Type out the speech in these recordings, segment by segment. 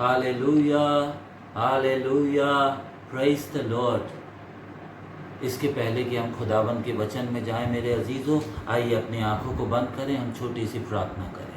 Hallelujah, hallelujah, praise the Lord. इसके पहले कि हम खुदावन के वचन में जाएं मेरे अजीज़ों, आइए अपनी आंखों को बंद करें, हम छोटी सी प्रार्थना करें।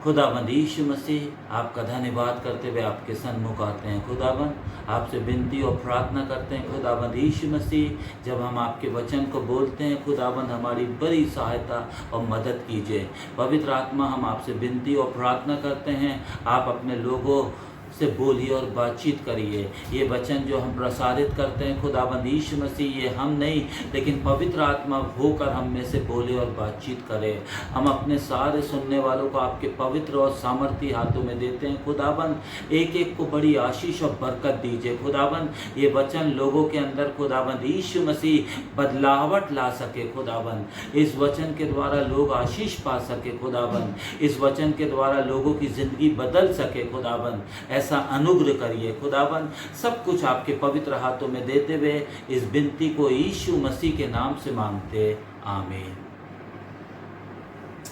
खुदावंद यीशु मसीह, आपका धन्यवाद करते हुए आपके सन्मुख आते हैं। खुदावंद, आपसे विनती और प्रार्थना करते हैं। खुदावंद यीशु मसीह, जब हम आपके वचन को बोलते हैं, खुदावंद हमारी बड़ी सहायता और मदद कीजिए। पवित्र आत्मा, हम आपसे विनती और प्रार्थना करते हैं, आप अपने लोगों से बोलिए और बातचीत करिए। ये वचन जो हम प्रसारित करते हैं खुदावंद यीशु मसीह, ये हम नहीं लेकिन पवित्र आत्मा होकर हम में से बोले और बातचीत करे। हम अपने सारे सुनने वालों को आपके पवित्र और सामर्थी हाथों में देते हैं। खुदावंद, एक एक को बड़ी आशीष और बरकत दीजिए। खुदावंद, ये वचन लोगों के अंदर खुदावंद यीशु मसीह बदलावट ला सके। खुदावंद, इस वचन के द्वारा लोग आशीष पा सके। खुदावंद, इस वचन के द्वारा लोगों की जिंदगी बदल सके। खुदावंद, ऐसा अनुग्रह करिए। खुदावंद, सब कुछ आपके पवित्र हाथों में देते हुए इस विनती को यीशु मसीह के नाम से मांगते, आमीन।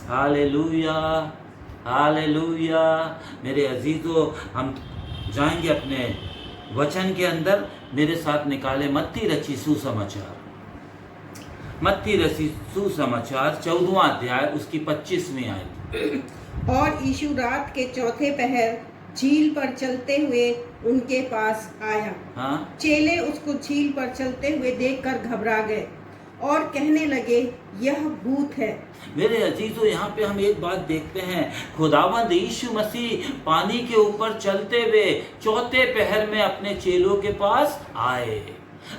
Hallelujah, hallelujah. मेरे अजीजों, हम जाएंगे अपने वचन के अंदर। मेरे साथ निकाले मत्ती रची सुसमाचार, मत्ती रची सुसमाचार 14वां अध्याय, उसकी 25वीं आयत। और यीशु रात के चौथे पहर झील पर चलते हुए उनके पास आया। हाँ? चेले उसको झील पर चलते हुए देखकर घबरा गए और कहने लगे, यह भूत है। मेरे अजीजों, यहाँ पे हम एक बात देखते हैं। खुदावंद यीशु मसीह पानी के ऊपर चलते हुए चौथे पहर में अपने चेलों के पास आए।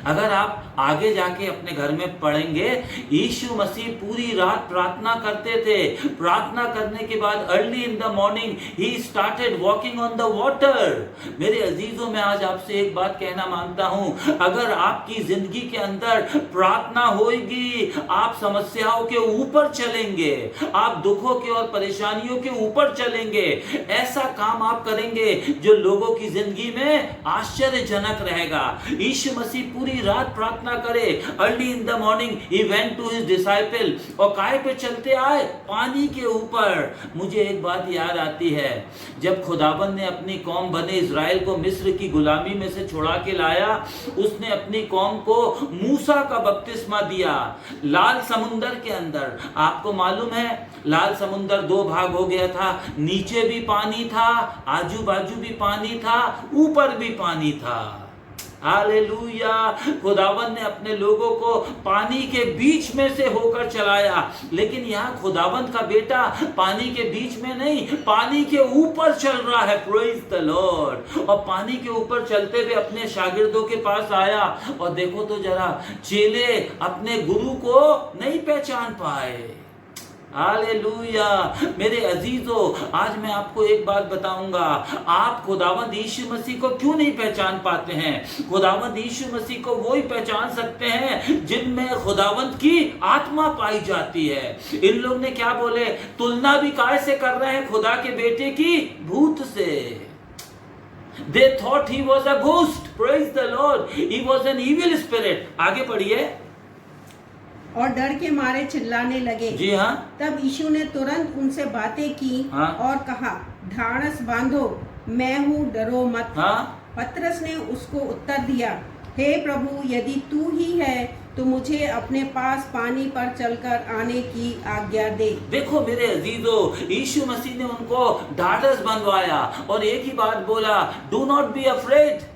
अगर आप आगे जाके अपने घर में पढ़ेंगे, यीशु मसीह पूरी रात प्रार्थना करते थे। प्रार्थना करने के बाद early in the morning he started walking on the water. मेरे अजीजों, मैं आज आपसे एक बात कहना मांगता हूं, अगर आपकी जिंदगी के अंदर प्रार्थना होगी, आप समस्याओं के ऊपर चलेंगे, आप दुखों के और परेशानियों के ऊपर चलेंगे। ऐसा काम आप करेंगे जो लोगों की जिंदगी में आश्चर्यजनक रहेगा। यीशु मसीह पूरी रात प्रार्थना करे। Early in the morning he went to his disciple, और काय पे चलते आए? पानी के ऊपर। मुझे एक बात याद आती है, जब खुदाबंद ने अपनी कौम बने इज़राइल को मिस्र की गुलामी में से छुड़ा के लाया, उसने अपनी कौम को मूसा का बपतिस्मा दिया लाल समुंदर के अंदर। आपको मालूम है, लाल समुंदर दो भाग हो गया था। नीचे भी पानी था, आजू बाजू भी पानी था, ऊपर भी पानी था। हालेलुया। खुदावंद ने अपने लोगों को पानी के बीच में से होकर चलाया, लेकिन यहाँ खुदावंद का बेटा पानी के बीच में नहीं, पानी के ऊपर चल रहा है। Praise the Lord. और पानी के ऊपर चलते हुए अपने शागिर्दों के पास आया, और देखो तो जरा, चेले अपने गुरु को नहीं पहचान पाए। हालेलुया। मेरे अजीजों, आज मैं आपको एक बात बताऊंगा, आप खुदावंद यीशु मसीह को क्यों नहीं पहचान पाते हैं? खुदावंद यीशु मसीह को वो ही पहचान सकते हैं जिनमें खुदावंद की आत्मा पाई जाती है। इन लोग ने क्या बोले? तुलना भी काय से कर रहे हैं? खुदा के बेटे की भूत से। They thought he was a ghost. Praise the Lord. He was an evil spirit. आगे पढ़िए। और डर के मारे चिल्लाने लगे। जी हाँ। तब यीशु ने तुरंत उनसे बातें की। हाँ? और कहा, ढाढ़स बांधो, मैं हूँ, डरो मत। हाँ? पतरस ने उसको उत्तर दिया, हे प्रभु, यदि तू ही है तो मुझे अपने पास पानी पर चलकर आने की आज्ञा दे। देखो मेरे अजीजों, यीशु मसीह ने उनको ढाढ़स बंधवाया और एक ही बात बोला, डू नॉट बी अफ्रेड,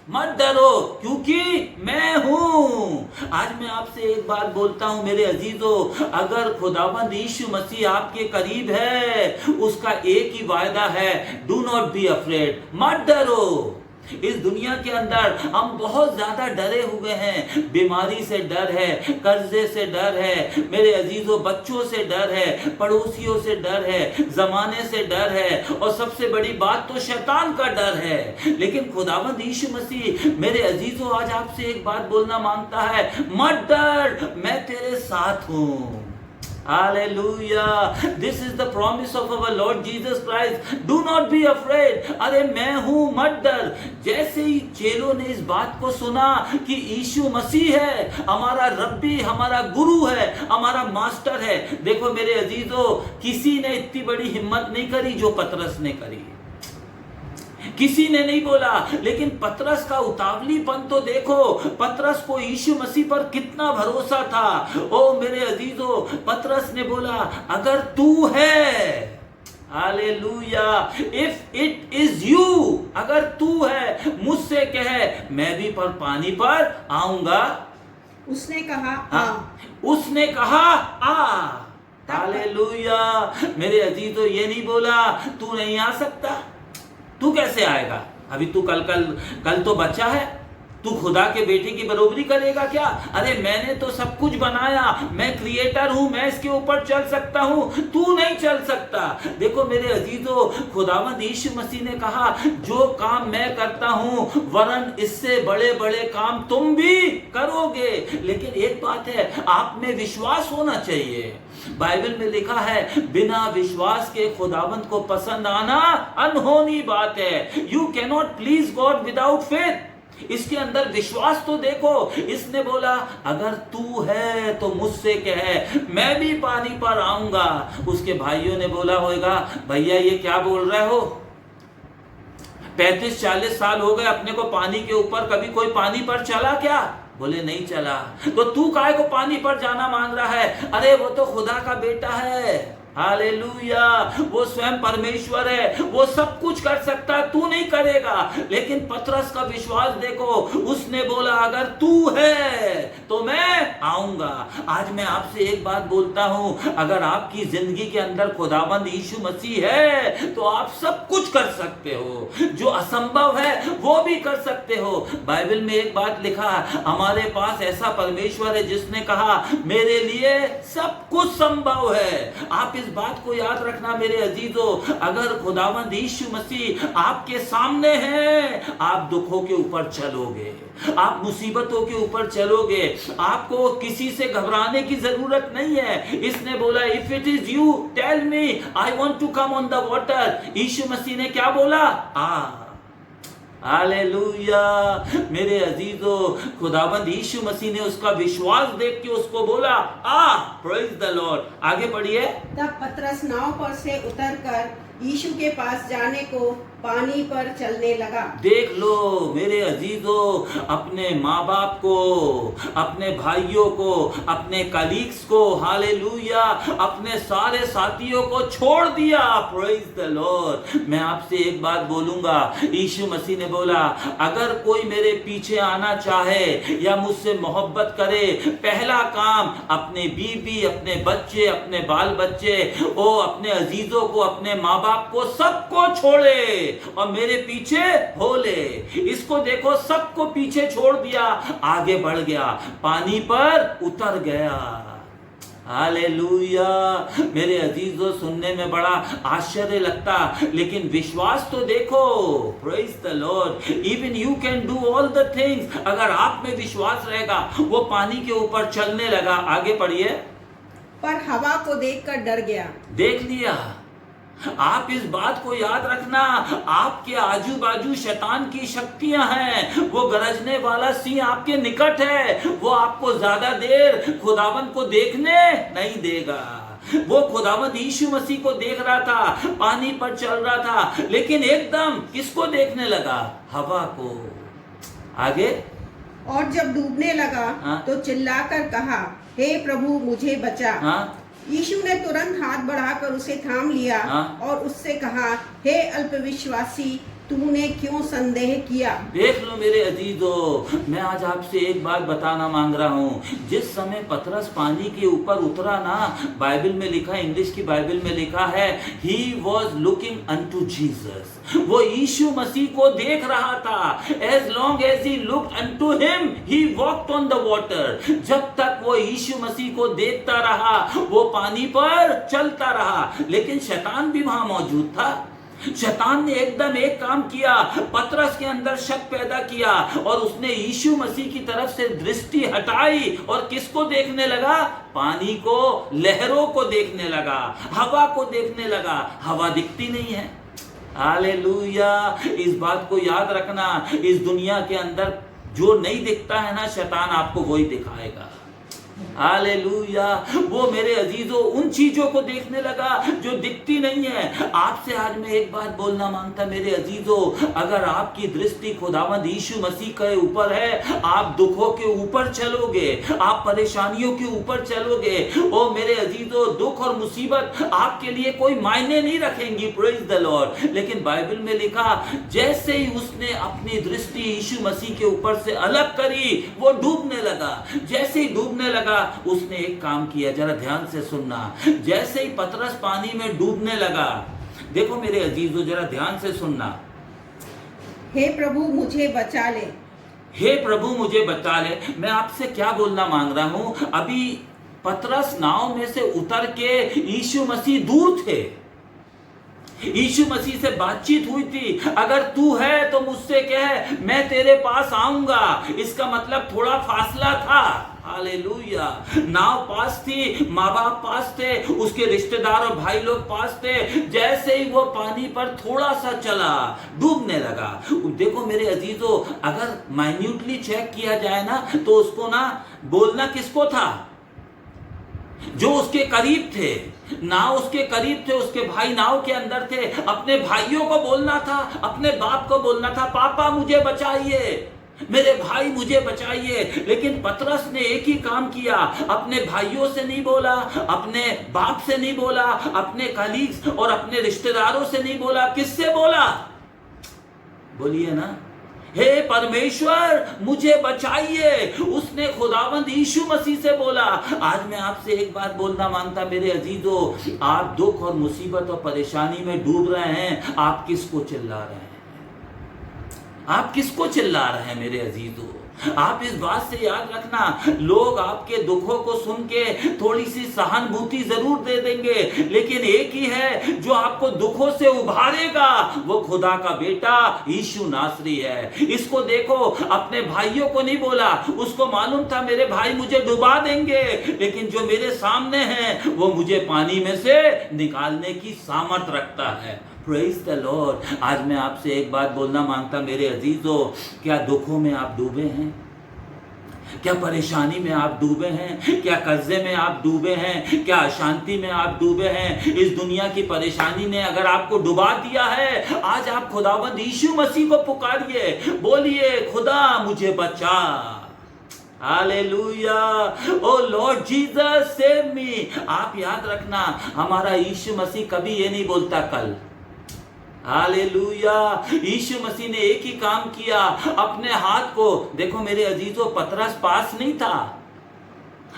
मत डरो, क्योंकि मैं हूं। आज मैं आपसे एक बात बोलता हूं मेरे अजीजों, अगर खुदावंद यीशु मसीह आपके करीब है, उसका एक ही वायदा है, डू नॉट बी अफ्रेड, मत डरो। इस दुनिया के अंदर हम बहुत ज्यादा डरे हुए हैं। बीमारी से डर है, कर्जे से डर है, मेरे अजीजों, बच्चों से डर है, पड़ोसियों से डर है, जमाने से डर है, और सबसे बड़ी बात तो शैतान का डर है। लेकिन खुदावंद यीशु मसीह, मेरे अजीजों, आज आपसे एक बात बोलना मांगता है, मत डर, मैं तेरे साथ हूं। Hallelujah. This is the promise of our Lord Jesus Christ. Do not be afraid. अरे मैं हूं, मत डर। जैसे ही चेलों ने इस बात को सुना कि यीशु मसीह है, हमारा रब्बी, हमारा गुरु है, हमारा मास्टर है। देखो मेरे अजीजों, किसी ने इतनी बड़ी हिम्मत नहीं करी जो पतरस ने करी। किसी ने नहीं बोला, लेकिन पतरस का उतावलीपन तो देखो। पतरस को यीशु मसीह पर कितना भरोसा था। ओ मेरे अजीजों, पतरस ने बोला अगर तू है, hallelujah, if it is you, अगर तू है मुझसे कहे मैं भी पर पानी पर आऊंगा। उसने कहा हाँ, उसने कहा आ। हालेलुया। मेरे अजीजों, ये नहीं बोला तू नहीं आ सकता। तू कैसे आएगा? अभी तू कल तो बच्चा है, तू खुदा के बेटे की बरोबरी करेगा क्या? अरे मैंने तो सब कुछ बनाया, मैं क्रिएटर हूं, मैं इसके ऊपर चल सकता हूं, तू नहीं चल सकता। देखो मेरे अजीजों, खुदावंद यीशु मसीह ने कहा जो काम मैं करता हूं वरन इससे बड़े बड़े काम तुम भी करोगे। लेकिन एक बात है, आप में विश्वास होना चाहिए। बाइबल में लिखा है बिना विश्वास के खुदावंद को पसंद आना अनहोनी बात है। You can not please God without faith. इसके अंदर विश्वास तो देखो। इसने बोला अगर तू है तो मुझसे कहे मैं भी पानी पर आऊंगा। उसके भाइयों ने बोला होगा भैया ये क्या बोल रहे हो, 35-40 साल हो गए अपने को पानी के ऊपर, कभी कोई पानी पर चला क्या? बोले नहीं चला। तो तू काहे को पानी पर जाना मांग रहा है? अरे वो तो खुदा का बेटा है, हालेलुया, वो स्वयं परमेश्वर है, वो सब कुछ कर सकता है, तू नहीं करेगा। लेकिन पतरस का विश्वास देखो, उसने बोला अगर तू है तो मैं आऊंगा। आज मैं आपसे एक बात बोलता हूं, अगर आपकी जिंदगी के अंदर खुदाबंद यीशु मसीह है तो आप सब कुछ कर सकते हो, जो असंभव है वो भी कर सकते हो। बाइबल में एक बात लिखा है, हमारे पास ऐसा परमेश्वर है जिसने कहा मेरे लिए सब कुछ संभव है। आप इस बात को याद रखना मेरे अजीजों, अगर खुदावंद यीशु मसीह आपके सामने है, आप दुखों के ऊपर चलोगे, आप मुसीबतों के ऊपर चलोगे, आपको किसी से घबराने की जरूरत नहीं है। इसने बोला if it is you tell me I want to come on the water. यीशु मसीह ने क्या बोला? आ। हालेलुया। मेरे अजीजों, खुदावंद यीशु मसीह ने उसका विश्वास देख के उसको बोला आ। Praise the Lord. आगे बढ़िए। तब पतरस नाव पर से उतरकर यीशु के पास जाने को पानी पर चलने लगा। देख लो मेरे अजीजों, अपने माँ बाप को, अपने भाइयों को, अपने कलीग्स को, हालेलुया, अपने सारे साथियों को छोड़ दिया। Praise the Lord. मैं आपसे एक बात बोलूंगा, यीशु मसीह ने बोला अगर कोई मेरे पीछे आना चाहे या मुझसे मोहब्बत करे, पहला काम अपने बीवी, अपने बच्चे, अपने बाल बच्चे, ओ अपने अजीजों को, अपने माँ बाप को, सबको छोड़े और मेरे पीछे हो ले। इसको देखो, सबको पीछे छोड़ दिया, आगे बढ़ गया, पानी पर उतर गया। हालेलुया। मेरे अजीजों, सुनने में बड़ा आश्चर्य लगता, लेकिन विश्वास तो देखो। Praise the Lord. Even you can do all the things. अगर आप में विश्वास रहेगा, वो पानी के ऊपर चलने लगा। आगे पढ़िए। पर हवा को देखकर डर गया। देख लिया। आप इस बात को याद रखना, आपके आजू बाजू शैतान की शक्तियां हैं। वो गरजने वाला सिंह आपके निकट है, वो आपको ज्यादा देर खुदावंद को देखने नहीं देगा। वो खुदावंद यीशु मसीह को देख रहा था, पानी पर चल रहा था, लेकिन एकदम किसको देखने लगा? हवा को। आगे। और जब डूबने लगा तो चिल्लाकर कहा हे प्रभु मुझे बचा। यीशु ने तुरंत हाथ बढ़ाकर उसे थाम लिया और उससे कहा हे अल्पविश्वासी, तूने क्यों संदेह किया? देख लो मेरे अजीजों, मैं आज आपसे एक बात बताना मांग रहा हूँ। जिस समय पतरस पानी के ऊपर उतरा ना, बाइबल में लिखा, इंग्लिश की बाइबल में लिखा है he was looking unto Jesus। वो यीशु मसीह को देख रहा था। as long as he looked unto him he walked on the water। जब तक वो यीशु मसीह को देखता रहा, वो पानी पर चलता रहा। लेकिन शैतान भी वहां मौजूद था। शैतान ने एकदम एक काम किया, पतरस के अंदर शक पैदा किया और उसने यीशु मसीह की तरफ से दृष्टि हटाई और किसको देखने लगा? पानी को, लहरों को देखने लगा, हवा को देखने लगा। हवा दिखती नहीं है। हालेलुया। इस बात को याद रखना, इस दुनिया के अंदर जो नहीं दिखता है ना, शैतान आपको वही दिखाएगा। हालेलुया। वो मेरे अजीजों उन चीजों को देखने लगा जो दिखती नहीं है। आपसे आज मैं एक बात बोलना मांगता मेरे अजीजों, अगर आपकी दृष्टि खुदावंद यीशु मसीह के ऊपर है, आप दुखों के ऊपर चलोगे, आप परेशानियों के ऊपर चलोगे। ओ मेरे अजीजों, दुख और मुसीबत आपके लिए कोई मायने नहीं रखेंगी, प्रेज द लॉर्ड। लेकिन बाइबल में लिखा, जैसे ही उसने अपनी दृष्टि यीशु मसीह के ऊपर से अलग करी, वो डूबने लगा। जैसे ही डूबने लगा, उसने एक काम किया, जरा ध्यान से सुनना। जैसे ही पतरस पानी में डूबने लगा, देखो मेरे अजीजों जरा ध्यान से सुनना। हे प्रभु मुझे बचा ले, हे प्रभु मुझे बचा ले। मैं आपसे क्या बोलना मांग रहा हूं, अभी पतरस नाव में से उतर के यीशु मसीह दूर थे, यीशु मसीह से बातचीत हुई थी। अगर तू है तो मुझसे कह, मैं तेरे पास आऊंगा। इसका मतलब थोड़ा फासला था। हालेलुया। नाव पास थी, माँ बाप पास थे, उसके रिश्तेदार और भाई लोग पास थे। जैसे ही वो पानी पर थोड़ा सा चला, डूबने लगा। देखो मेरे अजीजों, अगर माइन्यूटली चेक किया जाए ना, तो उसको ना बोलना किसको था? जो उसके करीब थे। नाव उसके करीब थे, उसके भाई नाव के अंदर थे। अपने भाइयों को बोलना था, अपने बाप को बोलना था, पापा मुझे बचाइए, मेरे भाई मुझे बचाइए। लेकिन पतरस ने एक ही काम किया, अपने भाइयों से नहीं बोला, अपने बाप से नहीं बोला, अपने कलीग्स और अपने रिश्तेदारों से नहीं बोला। किससे बोला? बोलिए ना, हे परमेश्वर मुझे बचाइए। उसने खुदावंद यीशु मसीह से बोला। आज मैं आपसे एक बात बोलना मांगता मेरे अजीजों, आप दुख और मुसीबत और परेशानी में डूब रहे हैं, आप किसको चिल्ला रहे हैं? आप किसको चिल्ला रहे हैं मेरे अजीजों? आप इस बात से याद रखना, लोग आपके दुखों को सुन के थोड़ी सी सहानुभूति जरूर दे देंगे, लेकिन एक ही है जो आपको दुखों से उभारेगा, वो खुदा का बेटा यीशु नासरी है। इसको देखो, अपने भाइयों को नहीं बोला, उसको मालूम था मेरे भाई मुझे डुबा देंगे, लेकिन जो मेरे सामने हैं वो मुझे पानी में से निकालने की सामर्थ रखता है। Praise the Lord. आज मैं आपसे एक बात बोलना मांगता मेरे अजीजों, क्या दुखों में आप डूबे हैं? क्या परेशानी में आप डूबे हैं? क्या कर्जे में आप डूबे हैं? क्या अशांति में आप डूबे हैं? इस दुनिया की परेशानी ने अगर आपको डुबा दिया है, आज आप खुदावंद यीशु मसीह को पुकारिए, बोलिए खुदा मुझे बचा। हालेलुया। ओ लॉर्ड जीसस सेव मी। आप याद रखना, हमारा यीशु मसीह कभी ये नहीं बोलता कल। हालेलुया। यीशु मसीह ने एक ही काम किया, अपने हाथ को, देखो मेरे अजीजों, पतरस पास नहीं था।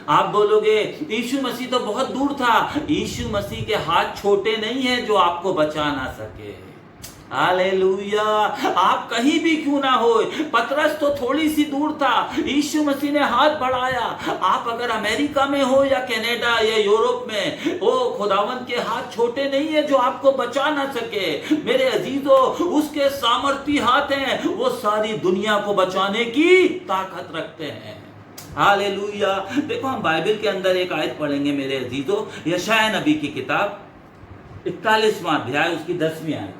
आप बोलोगे यीशु मसीह तो बहुत दूर था। यीशु मसीह के हाथ छोटे नहीं हैं जो आपको बचा ना सके। हालेलुया। आप कहीं भी क्यों ना हो, पतरस तो थोड़ी सी दूर था, यीशु मसीह ने हाथ बढ़ाया। आप अगर अमेरिका में हो या कनाडा या यूरोप में, ओ खुदावंत के हाथ छोटे नहीं है जो आपको बचा ना सके। मेरे अजीजों, उसके सामर्थी हाथ हैं, वो सारी दुनिया को बचाने की ताकत रखते हैं। हालेलुया। देखो हम बाइबल के अंदर एक आयत पढ़ेंगे मेरे अजीजों, यशायाह नबी की किताब 41वां अध्याय, उसकी 10वीं आयत।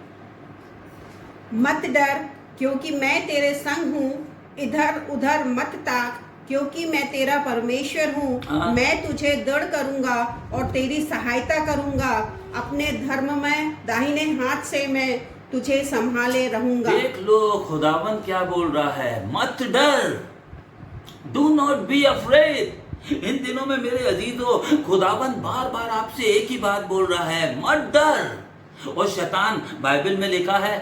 मत डर क्योंकि मैं तेरे संग हूँ, इधर उधर मत ताक क्योंकि मैं तेरा परमेश्वर हूँ। मैं तुझे दृढ़ करूँगा और तेरी सहायता करूँगा, अपने धर्म में दाहिने हाथ से मैं तुझे संभाले रहूँगा। देख लो खुदावन क्या बोल रहा है, मत डर, डू नॉट बी अफ्रेड। इन दिनों में मेरे अजीजों, खुदावन बार बार आपसे एक ही बात बोल रहा है, मत डर। और शैतान, बाइबल में लिखा है,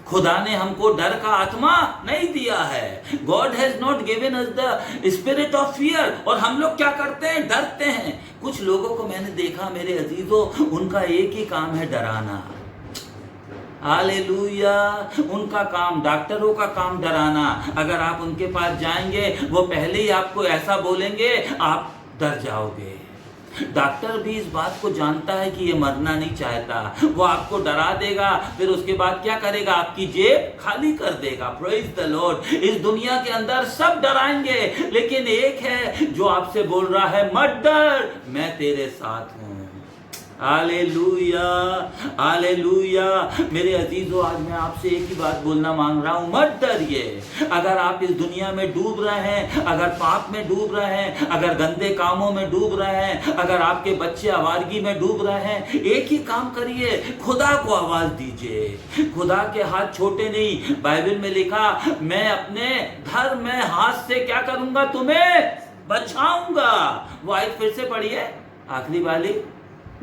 खुदा ने हमको डर का आत्मा नहीं दिया है। God has not given us the spirit of fear. और हम लोग क्या करते हैं? डरते हैं। कुछ लोगों को मैंने देखा मेरे अजीजों, उनका एक ही काम है डराना। हालेलुया। उनका काम, डॉक्टरों का काम डराना। अगर आप उनके पास जाएंगे, वो पहले ही आपको ऐसा बोलेंगे, आप डर जाओगे। डॉक्टर भी इस बात को जानता है कि ये मरना नहीं चाहता, वो आपको डरा देगा, फिर उसके बाद क्या करेगा? आपकी जेब खाली कर देगा। Praise the Lord. इस दुनिया के अंदर सब डराएंगे, लेकिन एक है जो आपसे बोल रहा है, मत डर, मैं तेरे साथ हूँ। Hallelujah, hallelujah. मेरे अजीजों, आज मैं आपसे एक ही बात बोलना मांग रहा हूं, मत डरिए। अगर आप इस दुनिया में डूब रहे हैं, अगर पाप में डूब रहे हैं, अगर गंदे कामों में डूब रहे हैं, अगर आपके बच्चे आवारगी में डूब रहे हैं, एक ही काम करिए, खुदा को आवाज दीजिए। खुदा के हाथ छोटे नहीं। बाइबल में लिखा, मैं अपने धर्म में हाथ से क्या करूंगा, तुम्हें बचाऊंगा। वो आयत फिर से पढ़िए, आखिरी वाली।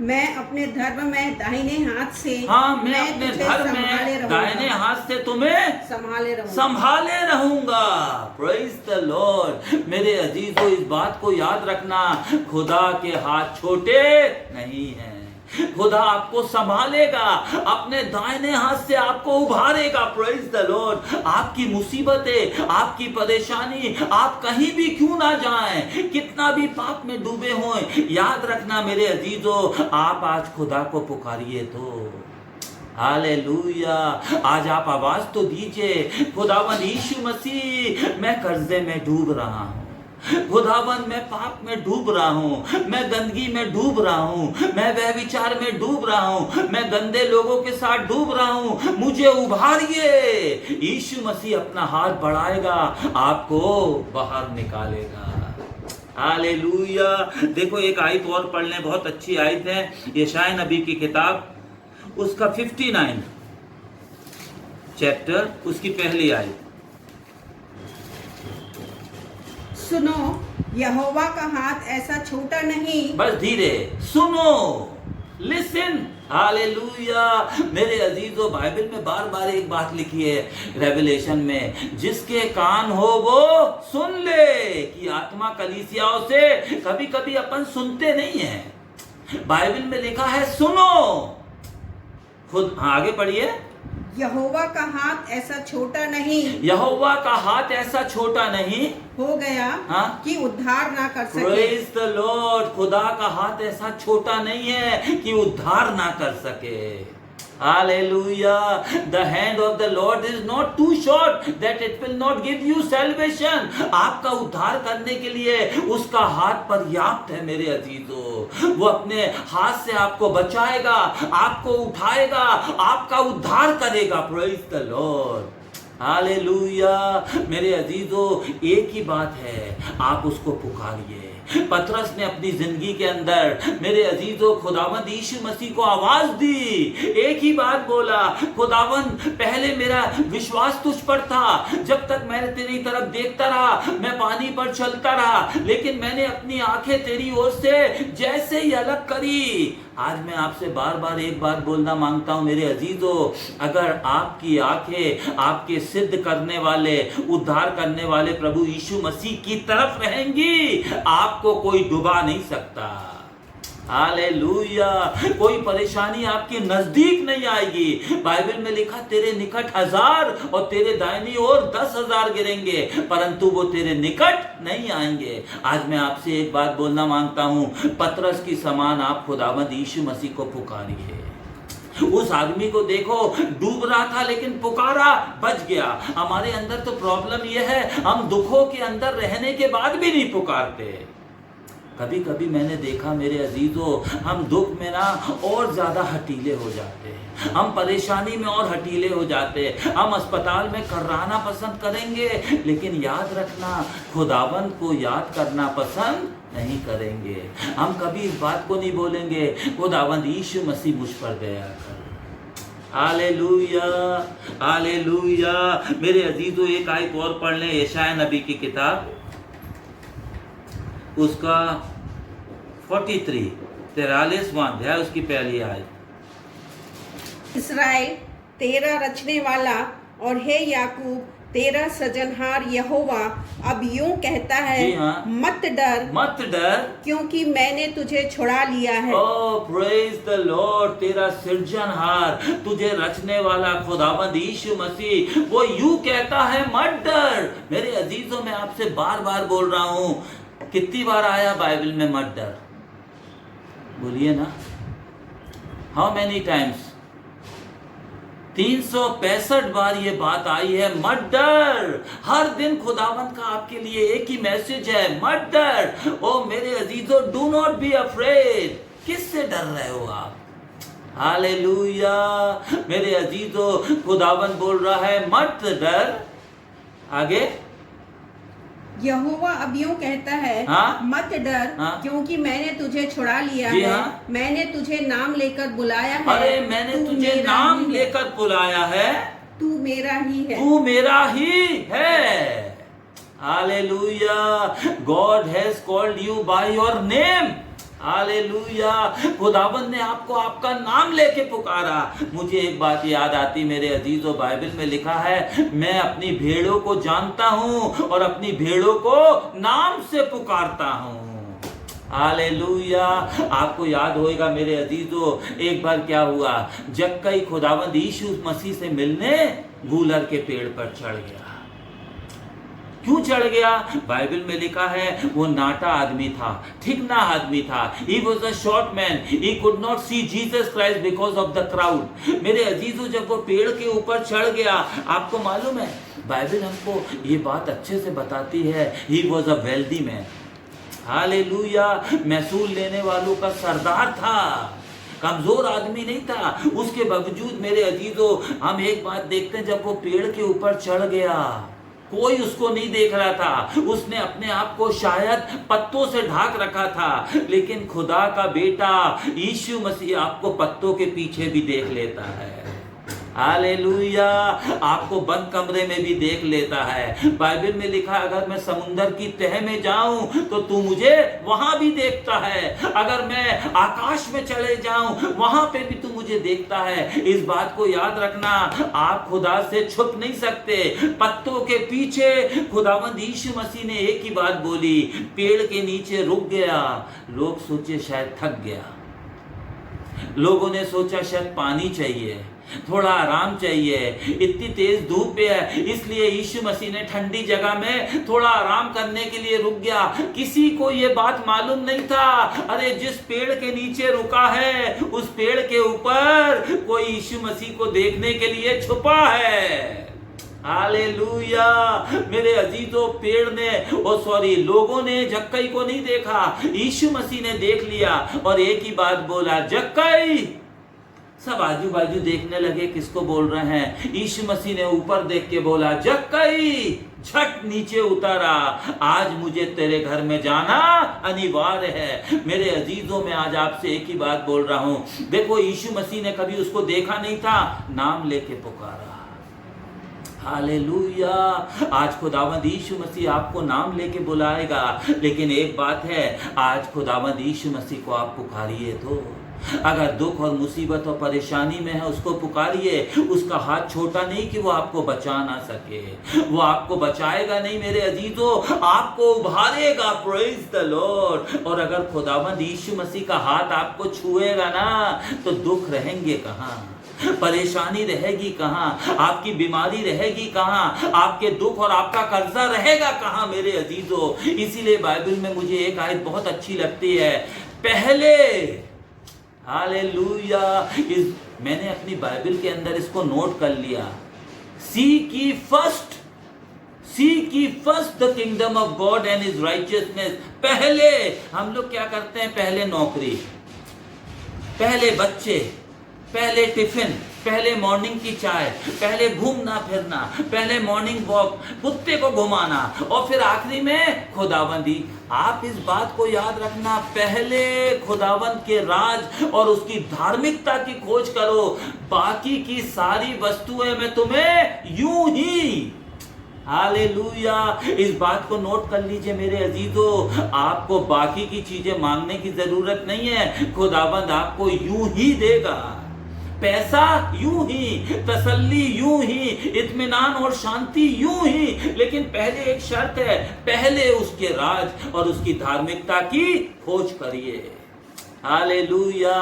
मैं अपने धर्म में दाहिने हाथ से, हाँ, मैं अपने धर्म में दाहिने हाथ से तुम्हें संभाले रहूंगा। Praise the Lord. मेरे अजीजों, इस बात को याद रखना, खुदा के हाथ छोटे नहीं हैं। खुदा आपको संभालेगा, अपने दाहिने हाथ से आपको उभारेगा। Praise the Lord. आपकी मुसीबतें, आपकी परेशानी, आप कहीं भी क्यों ना जाएं, कितना भी पाप में डूबे हों, याद रखना मेरे अजीजों, आप आज खुदा को पुकारिए तो। हालेलुया। आज आप आवाज तो दीजिए, खुदावन यीशु मसीह, मैं कर्जे में डूब रहा हूं, खुदावन मैं पाप में डूब रहा हूँ, मैं गंदगी में डूब रहा हूँ, मैं व्यभिचार में डूब रहा हूँ, मैं गंदे लोगों के साथ डूब रहा हूँ, मुझे उभारिए। यीशु मसीह अपना हाथ बढ़ाएगा, आपको बाहर निकालेगा। हालेलुया। देखो, एक आयत और पढ़ लें, बहुत अच्छी आयत है, यशायाह नबी की किताब, उसका 59 चैप्टर, उसकी पहली आयत। सुनो, यहोवा का हाथ ऐसा छोटा नहीं। बस धीरे सुनो, लिसन। हालेलुया। मेरे अजीजों, बाइबल में बार बार एक बात लिखी है, रेवलेशन में, जिसके कान हो वो सुन ले। कि आत्मा कलीसियाओं से कभी कभी अपन सुनते नहीं हैं। बाइबल में लिखा है सुनो। खुद आगे पढ़िए। यहोवा का हाथ ऐसा छोटा नहीं, यहोवा का हाथ ऐसा छोटा नहीं हो गया, हाँ? कि उद्धार ना कर सके। Praise the Lord. खुदा का हाथ ऐसा छोटा नहीं है कि उद्धार ना कर सके। Hallelujah. The hand of the Lord is not too short that it will not give you salvation. आपका उद्धार करने के लिए उसका हाथ पर्याप्त है मेरे अजीजों। वो अपने हाथ से आपको बचाएगा, आपको उठाएगा, आपका उद्धार करेगा। Praise the Lord. हालेलुया। मेरे अजीजों, एक ही बात है, आप उसको पुकारिए। पतरस ने अपनी जिंदगी के अंदर मेरे अजीजों खुदावंद यीशु मसीह को आवाज दी, एक ही बात बोला, खुदावंद पहले मेरा विश्वास तुझ पर था, जब तक मैं तेरी तरफ देखता रहा, मैं पानी पर चलता रहा, लेकिन मैंने अपनी आंखें तेरी ओर से जैसे ही अलग करी। आज मैं आपसे बार बार एक बात बोलना मांगता हूं मेरे अजीजों, अगर आपकी आंखें आपके सिद्ध करने वाले, उद्धार करने वाले प्रभु यीशु मसीह की तरफ रहेंगी, आपको कोई डुबा नहीं सकता। हालेलुया। कोई परेशानी आपके नजदीक नहीं आएगी। बाइबल में लिखा, तेरे निकट 1000 और तेरे दाहिनी ओर 10,000 गिरेंगे, परंतु वो तेरे निकट नहीं आएंगे। आज मैं आपसे एक बात बोलना मांगता हूं, पतरस की समान आप खुदावंद यीशु मसीह को पुकारिए। उस आदमी को देखो, डूब रहा था लेकिन पुकारा, बच गया। हमारे अंदर तो प्रॉब्लम यह है, हम दुखों के अंदर रहने के बाद भी नहीं पुकारते। कभी कभी मैंने देखा मेरे अजीजों, हम दुख में ना और ज्यादा हटीले हो जाते हैं, हम परेशानी में और हटीले हो जाते हैं, हम अस्पताल में कर्राना पसंद करेंगे, लेकिन याद रखना, खुदावंद को याद करना पसंद नहीं करेंगे। हम कभी इस बात को नहीं बोलेंगे, खुदावंद यीशु मसीह मुझ पर दया कर। Hallelujah, hallelujah. मेरे अजीजों, एक आयत और पढ़ लें, यशायाह नबी की किताब, उसका 43वां अध्याय, उसकी पहली आयत। इस्राएल तेरा रचने वाला और हे याकूब तेरा सृजनहार यहोवा अब यूं कहता है, हाँ, मत डर, मत डर, क्योंकि मैंने तुझे छुड़ा लिया है। ओह प्रेज द लॉर्ड। तेरा सृजनहार, तुझे रचने वाला खुदावंद यीशु मसीह, वो यूं कहता है, मत डर। मेरे अजीजों, मैं आपसे बार बार बोल रहा हूं, कितनी बार आया बाइबल में मत डर? बोलिए ना, हाउ मेनी टाइम्स? 365 बार ये बात आई है, मत डर। हर दिन खुदावंद का आपके लिए एक ही मैसेज है, मत डर। ओ मेरे अजीजों, डू नॉट बी अफ्रेड। किससे डर रहे हो आप? हालेलुया। मेरे अजीजों, खुदावंद बोल रहा है मत डर। आगे यहोवा अब यूं कहता है, मत डर, क्योंकि मैंने तुझे छुड़ा लिया है। मैंने तुझे नाम लेकर बुलाया है। अरे मैंने तुझे नाम लेकर बुलाया है। तू मेरा ही है। तू मेरा ही है। Hallelujah. God has called you by your name. Hallelujah. खुदावंद ने आपको आपका नाम लेके पुकारा। मुझे एक बात याद आती मेरे अजीजों, बाइबल में लिखा है, मैं अपनी भेड़ों को जानता हूं और अपनी भेड़ों को नाम से पुकारता हूं। हालेलुया। आपको याद होएगा मेरे अजीजों, एक बार क्या हुआ, जक्कई खुदावंद यीशु मसीह से मिलने गूलर के पेड़ पर चढ़ गया। क्यों चढ़ गया? बाइबल में लिखा है वो नाटा आदमी था, ठिकना आदमी था। He was a short man. He could not see Jesus Christ because of the crowd. मेरे अजीजों, जब वो पेड़ के ऊपर चढ़ गया, आपको मालूम है बाइबल हमको ये बात अच्छे से बताती है, he was a wealthy man. Hallelujah. महसूल लेने वालों का सरदार था, कमजोर आदमी नहीं था। उसके बावजूद मेरे अजीजों, हम एक बात देखते हैं, जब वो पेड़ के ऊपर चढ़ गया, कोई उसको नहीं देख रहा था। उसने अपने आप को शायद पत्तों से ढाक रखा था, लेकिन खुदा का बेटा यीशु मसीह आपको पत्तों के पीछे भी देख लेता है। हालेलुया। आपको बंद कमरे में भी देख लेता है। बाइबल में लिखा, अगर मैं समुंदर की तह में जाऊं तो तू मुझे वहां भी देखता है। अगर मैं आकाश में चले जाऊं वहां पे भी तू मुझे देखता है। इस बात को याद रखना, आप खुदा से छुप नहीं सकते। पत्तों के पीछे खुदावंद यीशु मसीह ने एक ही बात बोली, पेड़ के नीचे रुक गया। लोग सोचे शायद थक गया, लोगों ने सोचा शायद पानी चाहिए, थोड़ा आराम चाहिए, इतनी तेज धूप है, इसलिए यीशु मसीह ने ठंडी जगह में थोड़ा आराम करने के लिए रुक गया। किसी को ये बात मालूम नहीं था, अरे जिस पेड़ के नीचे रुका है उस पेड़ के ऊपर कोई यीशु मसीह को देखने के लिए छुपा है। हालेलुया। मेरे अजीजों, पेड़ ने लोगों ने जक्कई को नहीं देखा, यीशु मसीह ने देख लिया और एक ही बात बोला, जक्कई। सब आजू बाजू देखने लगे किसको बोल रहे हैं। यीशु मसीह ने ऊपर देख के बोला, जक्कई। झट नीचे उतारा, आज मुझे तेरे घर में जाना अनिवार्य है। मेरे अजीजों, मैं आज आपसे एक ही बात बोल रहा हूं, देखो यीशु मसीह ने कभी उसको देखा नहीं था, नाम लेके पुकारा। हालेलुया। आज खुदावंद यीशु मसीह आपको नाम लेके बुलाएगा, लेकिन एक बात है, आज खुदावंद यीशु मसीह को आप पुकारिए तो। अगर दुख और मुसीबत और परेशानी में है, उसको पुकारिए। उसका हाथ छोटा नहीं कि वो आपको बचा ना सके, वो आपको बचाएगा नहीं मेरे अजीजों, आपको उभारेगा। Praise the Lord. और अगर खुदावंद यीशु मसीह का हाथ आपको छुएगा ना, तो दुख रहेंगे कहाँ, परेशानी रहेगी कहाँ, आपकी बीमारी रहेगी कहाँ, आपके दुख और आपका कर्जा रहेगा कहाँ मेरे अजीजों। इसीलिए बाइबल में मुझे एक आयत बहुत अच्छी लगती है, पहले, हालेलुया, मैंने अपनी बाइबल के अंदर इसको नोट कर लिया, seek ye first the kingdom of God and his righteousness। पहले हम लोग क्या करते हैं, पहले नौकरी, पहले बच्चे, पहले टिफिन, पहले मॉर्निंग की चाय, पहले घूमना फिरना, पहले मॉर्निंग वॉक, कुत्ते को घुमाना, और फिर आखिरी में खुदाबंदी। आप इस बात को याद रखना, पहले खुदावंद के राज और उसकी धार्मिकता की खोज करो, बाकी की सारी वस्तुएं मैं तुम्हें यूं ही। हालेलुया। इस बात को नोट कर लीजिए मेरे अजीजों, आपको बाकी की चीजें मांगने की जरूरत नहीं है, खुदावंद आपको यूं ही देगा। पैसा यूं ही, तसल्ली यूं ही, इत्मीनान और शांति यूं ही, लेकिन पहले एक शर्त है, पहले उसके राज और उसकी धार्मिकता की खोज करिए। हालेलुया।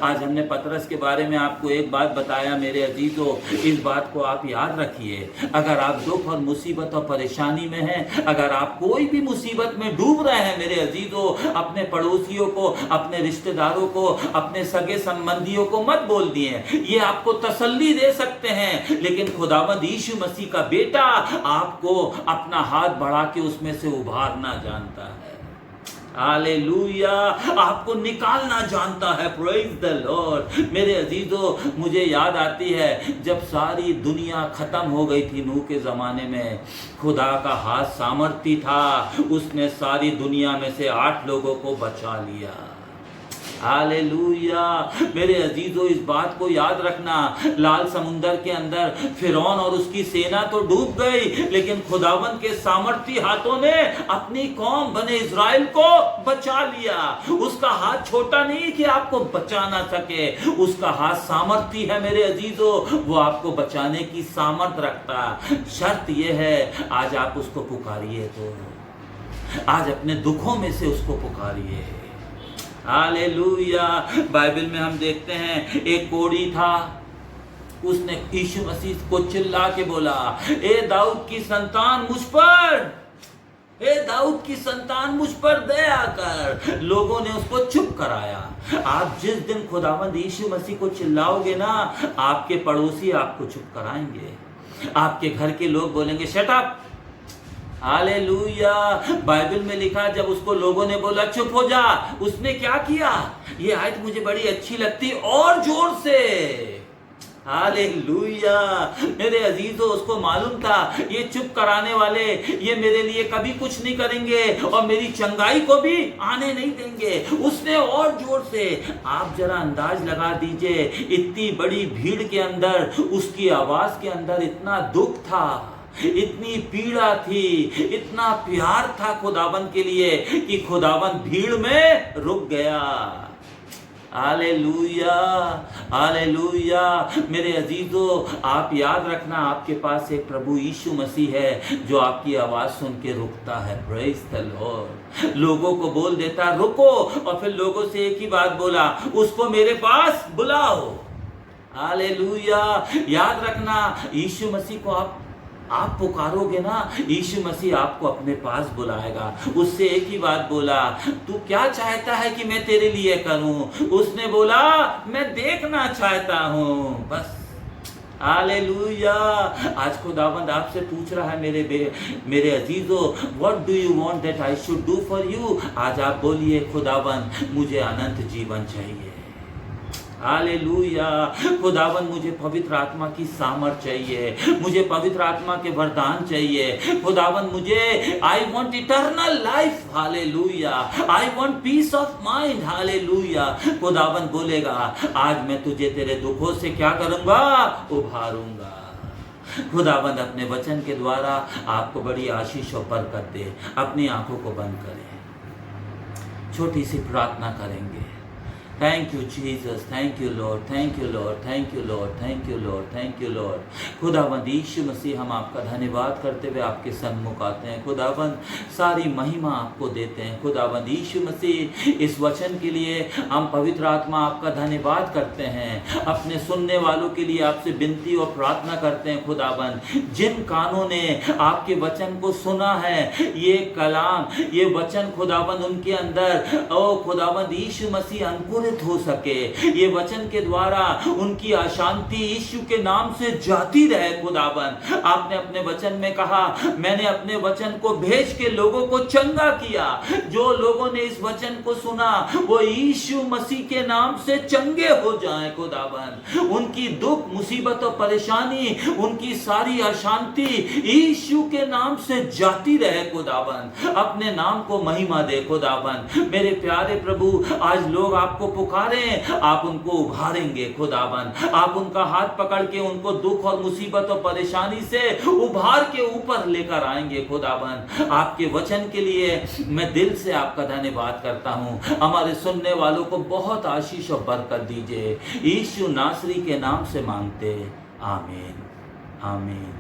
आज हमने पतरस के बारे में आपको एक बात बताया मेरे अजीजों, इस बात को आप याद रखिए। अगर आप दुख और मुसीबत और परेशानी में हैं, अगर आप कोई भी मुसीबत में डूब रहे हैं मेरे अजीजों, अपने पड़ोसियों को, अपने रिश्तेदारों को, अपने सगे संबंधियों को मत बोल दिए, ये आपको तसल्ली दे सकते हैं, लेकिन खुदावंद यीशु मसीह का बेटा आपको अपना हाथ बढ़ा के उसमें से उभारना जानता है। हालेलुया, आपको निकालना जानता है। Praise the Lord. मेरे अजीजों, मुझे याद आती है जब सारी दुनिया खत्म हो गई थी नूह के जमाने में, खुदा का हाथ सामर्थी था, उसने सारी दुनिया में से 8 लोगों को बचा लिया। हालेलुया। मेरे अजीजों, इस बात को याद रखना, लाल समुंदर के अंदर फिरौन और उसकी सेना तो डूब गई, लेकिन खुदावंद के सामर्थी हाथों ने अपनी कौम बने इज़राइल को बचा लिया। उसका हाथ छोटा नहीं कि आपको बचा ना सके, उसका हाथ सामर्थी है मेरे अजीजों, वो आपको बचाने की सामर्थ रखता। शर्त यह है, आज आप उसको पुकारिए, तो आज अपने दुखों में से उसको पुकारिए। हालेलुया। बाइबल में हम देखते हैं एक कोढ़ी था, उसने यीशु मसीह को चिल्ला के बोला, ए दाऊद की संतान मुझ पर, ए दाऊद की संतान मुझ पर दया कर। लोगों ने उसको चुप कराया। आप जिस दिन खुदावंद यीशु मसीह को चिल्लाओगे ना, आपके पड़ोसी आपको चुप कराएंगे, आपके घर के लोग बोलेंगे शट अप। हालेलुया। बाइबल में लिखा, जब उसको लोगों ने बोला चुप हो जा, उसने क्या किया? ये आयत मुझे बड़ी अच्छी लगती, और जोर से। हालेलुया। मेरे अजीजों, उसको मालूम था ये चुप कराने वाले ये मेरे लिए कभी कुछ नहीं करेंगे और मेरी चंगाई को भी आने नहीं देंगे। उसने और जोर से, आप जरा अंदाज लगा दीजिए, इतनी बड़ी भीड़ के अंदर उसकी आवाज के अंदर इतना दुख था, इतनी पीड़ा थी, इतना प्यार था खुदावंद के लिए कि खुदावंद भीड़ में रुक गया। Hallelujah, hallelujah. मेरे अजीजों, आप याद रखना, आपके पास एक प्रभु यीशु मसीह है जो आपकी आवाज सुन के रुकता है। Praise the Lord. लोगों को बोल देता रुको, और फिर लोगों से एक ही बात बोला, उसको मेरे पास बुलाओ। हालेलुया। याद रखना, यीशु मसीह को आप पुकारोगे ना, यीशु मसीह आपको अपने पास बुलाएगा। उससे एक ही बात बोला, तू क्या चाहता है कि मैं तेरे लिए करूं? उसने बोला, मैं देखना चाहता हूं, बस। हालेलुया। आज खुदावंद आपसे पूछ रहा है, मेरे अजीजों, what do you want that I should do for you? आज आप बोलिए, खुदावंद मुझे अनंत जीवन चाहिए। हालेलुया। खुदावन मुझे पवित्र आत्मा की सामर्थ चाहिए, मुझे पवित्र आत्मा के वरदान चाहिए। खुदावन मुझे, I want eternal life. Hallelujah. I want piece of mind. Hallelujah. खुदावन बोलेगा, आज मैं तुझे तेरे दुखों से क्या करूंगा? उभारूंगा। खुदावंद अपने वचन के द्वारा आपको बड़ी आशीष और बरकत दे। अपनी आंखों को बंद करें, छोटी सी प्रार्थना करेंगे। Thank you Jesus, thank you Lord, thank you Lord, thank you Lord, thank you Lord, thank you Lord. खुदावंद यीशु मसीह, हम आपका धन्यवाद करते हुए आपके सन्मुख आते हैं। खुदावंद सारी महिमा आपको देते हैं। खुदावंद यीशु मसीह, इस वचन के लिए हम पवित्र आत्मा आपका धन्यवाद करते हैं। अपने सुनने वालों के लिए आपसे विनती और प्रार्थना करते हैं। खुदावंद, जिन कानों ने आपके वचन को सुना है, ये कलाम, ये वचन खुदावंद उनके अंदर, ओ खुदावंद यीशु मसीह अंकुरित हो सके। ये वचन के द्वारा उनकी अशांति यीशु के नाम से जाती रहे। खुदाबंद, आपने अपने वचन में कहा, मैंने अपने वचन को भेज के लोगों को चंगा किया। जो लोगों ने इस वचन को सुना वो यीशु मसीह के नाम से चंगे हो जाएं। खुदाबंद, उनकी दुख, मुसीबत और परेशानी, उनकी सारी अशांति यीशु के नाम से जाती रहे। खुदाबंद, अपने नाम को महिमा दे। खुदाबंद, मेरे प्यारे प्रभु, आज लोग आपको पुकारें, आप उनको उभारेंगे। खुदाबंद, आप उनका हाथ पकड़ के उनको दुख और मुसीबत और परेशानी से उभार के ऊपर लेकर आएंगे। खुदाबंद, आपके वचन के लिए मैं दिल से आपका धन्यवाद करता हूं। हमारे सुनने वालों को बहुत आशीष और बरकत दीजिए। यीशु नासरी के नाम से मांगते, आमीन, आमीन।